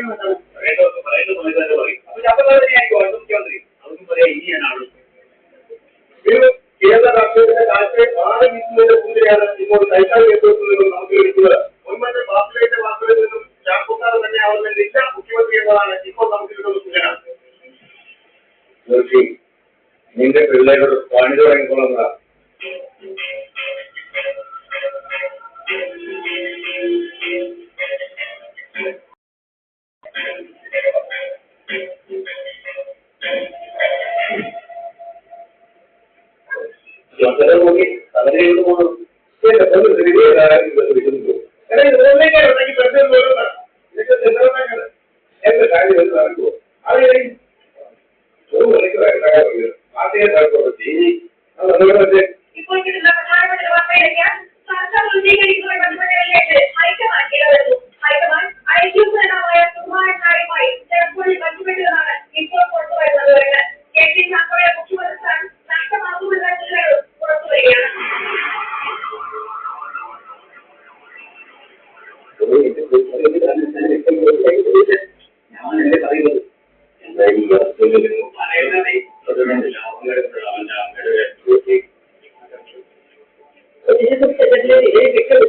പറയുന്ന സമയത്ത് തന്നെ പറയും. അപ്പൊ ഞാൻ തന്നെയായിരിക്കും അടുത്ത മുഖ്യമന്ത്രി. അതൊന്നും പറയാം ഇനി ഞാൻ ആളും കേരള രാഷ്ട്രീയത്തിന്റെ കാലത്തെ 6 വീട്ടിലെയാണ് ഇപ്പോൾ കൈകാര്യം ഏറ്റെടുക്കുന്നതിനും നമുക്ക് ലഭിക്കുന്നത്. മുൻപത്തെ വാർത്തയുടെ വാർത്തകളിൽ നിന്നും ചാക്കോക്കാർ തന്നെ ആവുന്നില്ല മുഖ്യമന്ത്രി എന്നതാണ് ഇപ്പോൾ നമുക്ക് കിട്ടുന്ന സൂചന. തീർച്ചയായും നിന്റെ പിള്ളേരോട് പണി തുടങ്ങിക്കൊള്ളുന്ന നോക്കി അതിലേക്ക് പോകുന്നു. എന്റെ കാര്യം നടക്കുമോ അത് ഞാനല്ലേ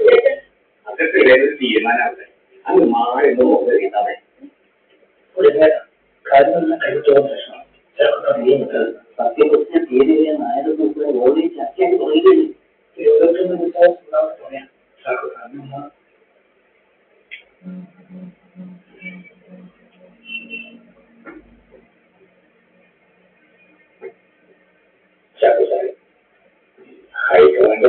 പറയുന്നത്. അതൊക്കെ തീരുമാനമാവട്ടെ. അത് മാറുന്നു നോക്കിയാൽ ഒരു കാര്യമെല്ലാം കഴിച്ചോളം പ്രശ്നം സത്യപ്രതിജ്ഞ തീരുകയ നായകർക്ക് ഓടി ചർച്ചയായി പറയുകയും ഓരോരുത്തരും ഉണ്ടാവുന്ന പറയാം. ഹൈക്കമാൻഡ്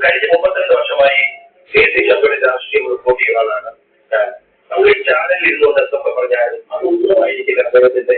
കഴിഞ്ഞ 32 വർഷമായി ശബ്ദ രാഷ്ട്രീയം റിപ്പോർട്ട് ചെയ്യുന്ന ആളാണ് ഞാൻ. നമ്മൾ ഈ ചാനലിൽ ഇരുന്നുകൊണ്ട് എന്തൊക്കെ പറഞ്ഞാലും അത് ഉത്തരമായിരിക്കില്ല അദ്ദേഹത്തിന്റെ